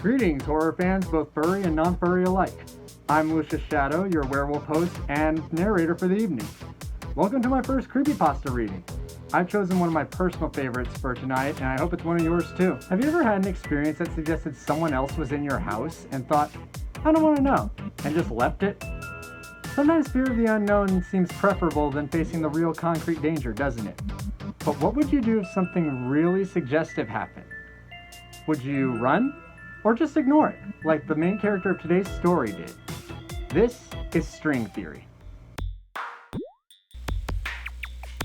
Greetings, horror fans, both furry and non-furry alike. I'm Lucius Shadow, your werewolf host and narrator for the evening. Welcome to my first CreepyPasta reading. I've chosen one of my personal favorites for tonight, and I hope it's one of yours too. Have you ever had an experience that suggested someone else was in your house and thought, I don't want to know, and just left it? Sometimes fear of the unknown seems preferable than facing the real concrete danger, doesn't it? But what would you do if something really suggestive happened? Would you run? Or just ignore it, like the main character of today's story did? This is String Theory.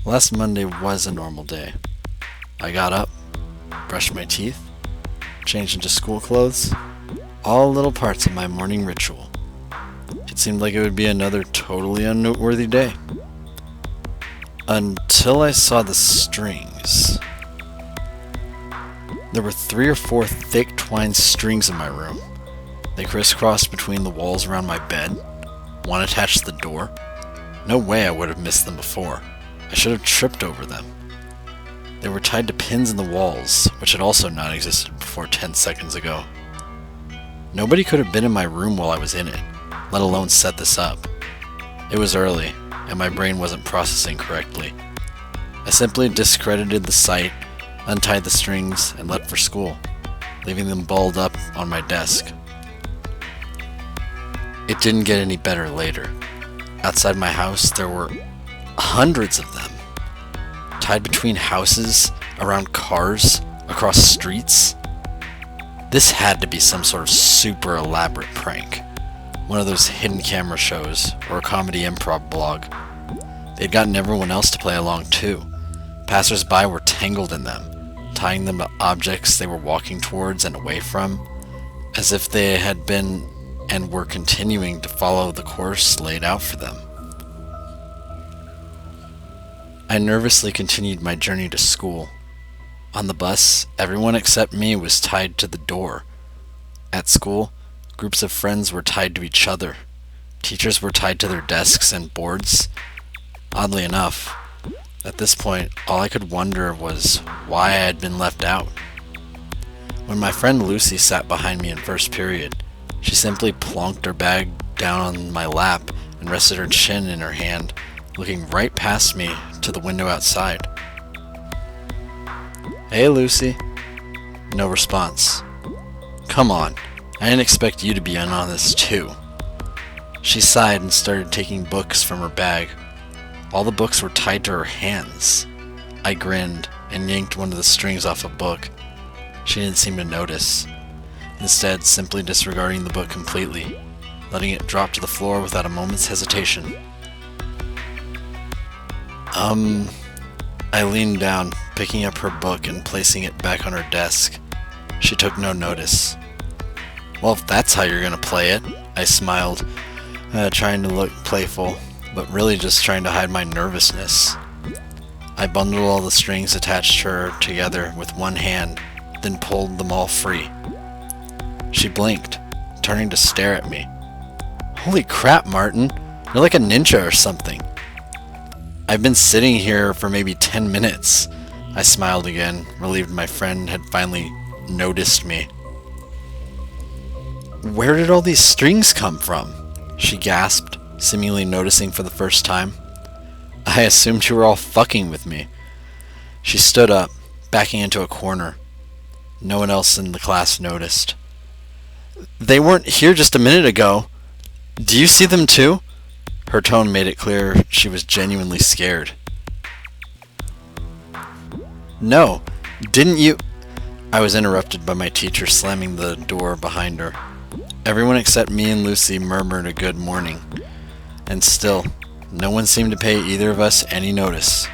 Last Monday was a normal day. I got up, brushed my teeth, changed into school clothes, all little parts of my morning ritual. It seemed like it would be another totally unnoteworthy day. Until I saw the strings. There were 3 or 4 thick twined strings in my room. They crisscrossed between the walls around my bed. One attached to the door. No way I would have missed them before. I should have tripped over them. They were tied to pins in the walls, which had also not existed before 10 seconds ago. Nobody could have been in my room while I was in it, let alone set this up. It was early, and my brain wasn't processing correctly. I simply discredited the sight, untied the strings, and left for school, leaving them balled up on my desk. It didn't get any better later. Outside my house, there were hundreds of them, tied between houses, around cars, across streets. This had to be some sort of super elaborate prank, one of those hidden camera shows, or a comedy improv blog. They'd gotten everyone else to play along too. Passers-by were tangled in them, tying them to objects they were walking towards and away from, as if they had been and were continuing to follow the course laid out for them. I nervously continued my journey to school. On the bus, everyone except me was tied to the door. At school, groups of friends were tied to each other. Teachers were tied to their desks and boards. Oddly enough, at this point, all I could wonder was why I had been left out. When my friend Lucy sat behind me in first period, she simply plonked her bag down on my lap and rested her chin in her hand, looking right past me to the window outside. Hey, Lucy. No response. Come on, I didn't expect you to be in on this too. She sighed and started taking books from her bag. All the books were tied to her hands. I grinned and yanked one of the strings off a book. She didn't seem to notice, instead simply disregarding the book completely, letting it drop to the floor without a moment's hesitation. I leaned down, picking up her book and placing it back on her desk. She took no notice. Well, if that's how you're gonna play it, I smiled, trying to look playful, but really just trying to hide my nervousness. I bundled all the strings attached to her together with one hand, then pulled them all free. She blinked, turning to stare at me. Holy crap, Martin, you're like a ninja or something. I've been sitting here for maybe 10 minutes. I smiled again, relieved my friend had finally noticed me. Where did all these strings come from? She gasped, seemingly noticing for the first time. I assumed you were all fucking with me. She stood up, backing into a corner. No one else in the class noticed. They weren't here just a minute ago. Do you see them too? Her tone made it clear she was genuinely scared. No, didn't you? I was interrupted by my teacher slamming the door behind her. Everyone except me and Lucy murmured a good morning. And still, no one seemed to pay either of us any notice.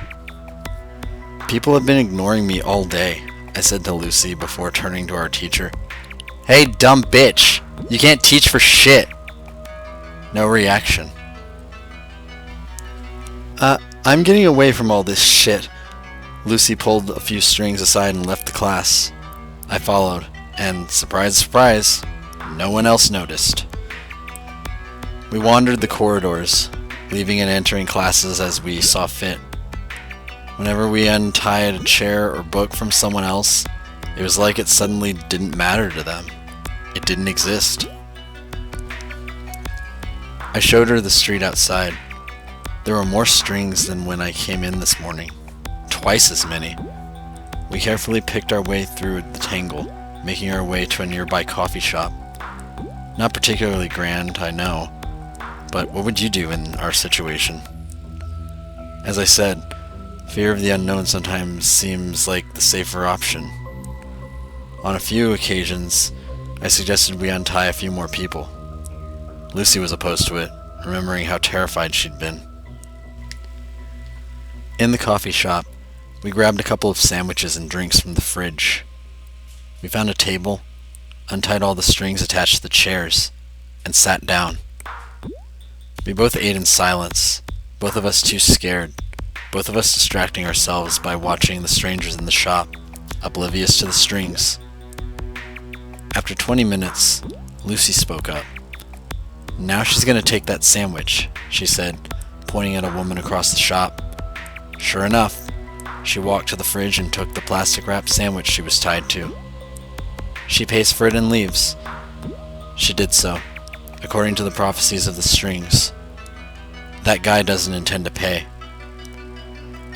People have been ignoring me all day, I said to Lucy before turning to our teacher. Hey, dumb bitch! You can't teach for shit! No reaction. I'm getting away from all this shit. Lucy pulled a few strings aside and left the class. I followed, and surprise, surprise, no one else noticed. We wandered the corridors, leaving and entering classes as we saw fit. Whenever we untied a chair or book from someone else, it was like it suddenly didn't matter to them. It didn't exist. I showed her the street outside. There were more strings than when I came in this morning. Twice as many. We carefully picked our way through the tangle, making our way to a nearby coffee shop. Not particularly grand, I know, but what would you do in our situation? As I said, fear of the unknown sometimes seems like the safer option. On a few occasions, I suggested we untie a few more people. Lucy was opposed to it, remembering how terrified she'd been. In the coffee shop, we grabbed a couple of sandwiches and drinks from the fridge. We found a table, untied all the strings attached to the chairs, and sat down. We both ate in silence, both of us too scared, both of us distracting ourselves by watching the strangers in the shop, oblivious to the strings. After 20 minutes, Lucy spoke up. "Now she's gonna take that sandwich," she said, pointing at a woman across the shop. Sure enough, she walked to the fridge and took the plastic-wrapped sandwich she was tied to. She pays for it and leaves. She did so, according to the prophecies of the strings. That guy doesn't intend to pay.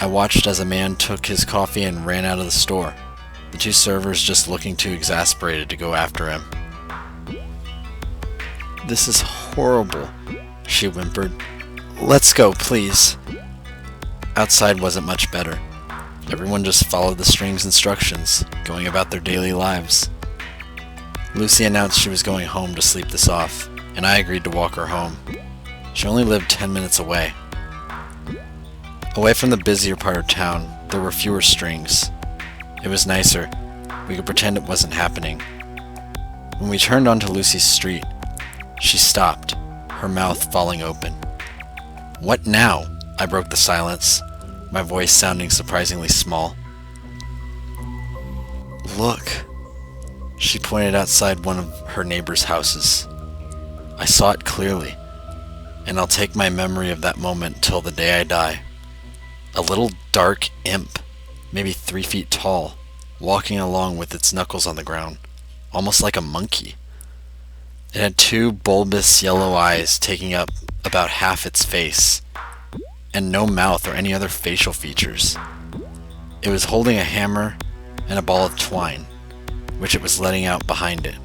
I watched as a man took his coffee and ran out of the store, the two servers just looking too exasperated to go after him. "This is horrible," she whimpered. "Let's go, please." Outside wasn't much better. Everyone just followed the strings' instructions, going about their daily lives. Lucy announced she was going home to sleep this off, and I agreed to walk her home. She only lived 10 minutes away. Away from the busier part of town, there were fewer strings. It was nicer. We could pretend it wasn't happening. When we turned onto Lucy's street, she stopped, her mouth falling open. "What now?" I broke the silence, my voice sounding surprisingly small. "Look." She pointed outside one of her neighbor's houses. I saw it clearly, and I'll take my memory of that moment till the day I die. A little dark imp, maybe 3 feet tall, walking along with its knuckles on the ground, almost like a monkey. It had 2 bulbous yellow eyes taking up about half its face, and no mouth or any other facial features. It was holding a hammer and a ball of twine, which it was letting out behind it.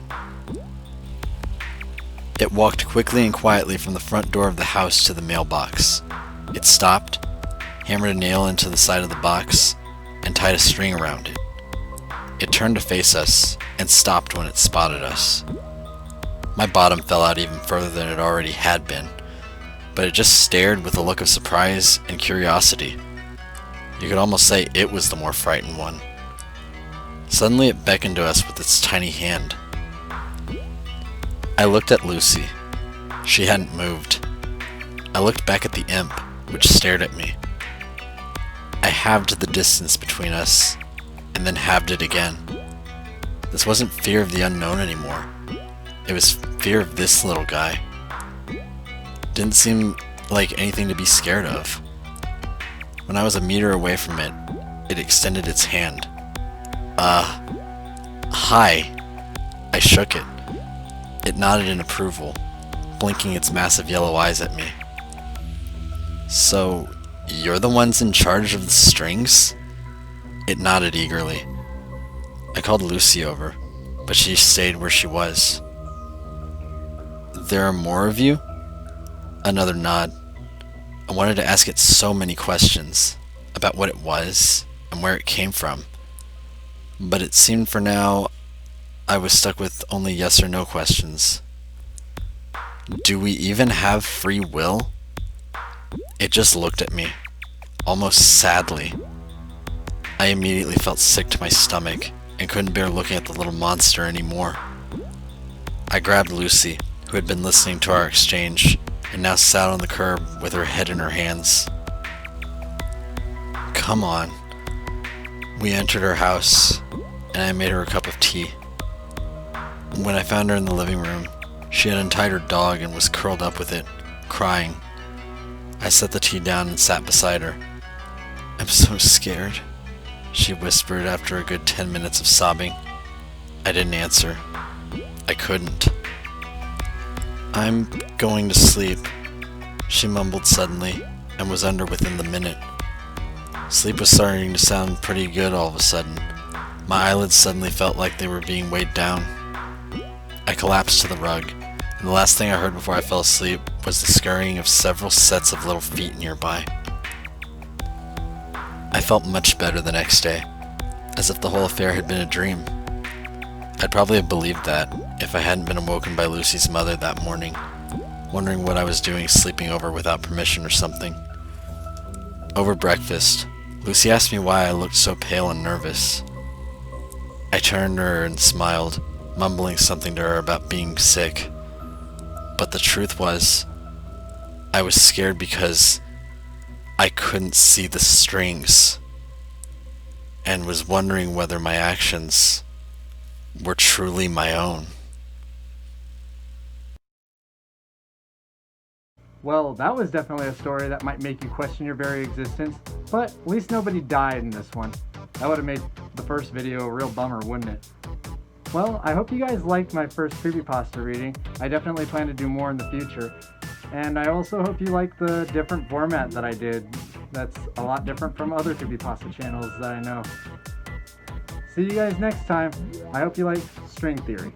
It walked quickly and quietly from the front door of the house to the mailbox. It stopped, hammered a nail into the side of the box, and tied a string around it. It turned to face us and stopped when it spotted us. My bottom fell out even further than it already had been, but it just stared with a look of surprise and curiosity. You could almost say it was the more frightened one. Suddenly it beckoned to us with its tiny hand. I looked at Lucy. She hadn't moved. I looked back at the imp, which stared at me. I halved the distance between us, and then halved it again. This wasn't fear of the unknown anymore. It was fear of this little guy. Didn't seem like anything to be scared of. When I was a meter away from it, it extended its hand. Hi. I shook it. It nodded in approval, blinking its massive yellow eyes at me. "So, you're the ones in charge of the strings?" It nodded eagerly. I called Lucy over, but she stayed where she was. "There are more of you?" Another nod. I wanted to ask it so many questions about what it was and where it came from, but it seemed for now I was stuck with only yes or no questions. "Do we even have free will?" It just looked at me, almost sadly. I immediately felt sick to my stomach and couldn't bear looking at the little monster anymore. I grabbed Lucy, who had been listening to our exchange, and now sat on the curb with her head in her hands. "Come on." We entered her house, and I made her a cup of tea. When I found her in the living room, she had untied her dog and was curled up with it, crying. I set the tea down and sat beside her. "I'm so scared," she whispered after a good 10 minutes of sobbing. I didn't answer. I couldn't. "I'm going to sleep," she mumbled suddenly, and was under within the minute. Sleep was starting to sound pretty good all of a sudden. My eyelids suddenly felt like they were being weighed down. I collapsed to the rug, and the last thing I heard before I fell asleep was the scurrying of several sets of little feet nearby. I felt much better the next day, as if the whole affair had been a dream. I'd probably have believed that if I hadn't been awoken by Lucy's mother that morning, wondering what I was doing sleeping over without permission or something. Over breakfast, Lucy asked me why I looked so pale and nervous. I turned to her and smiled, mumbling something to her about being sick. But the truth was, I was scared because I couldn't see the strings, and was wondering whether my actions were truly my own. Well, that was definitely a story that might make you question your very existence, but at least nobody died in this one. That would have made the first video a real bummer, wouldn't it? Well, I hope you guys liked my first creepypasta reading. I definitely plan to do more in the future. And I also hope you like the different format that I did. That's a lot different from other creepypasta channels that I know. See you guys next time. I hope you like string theory.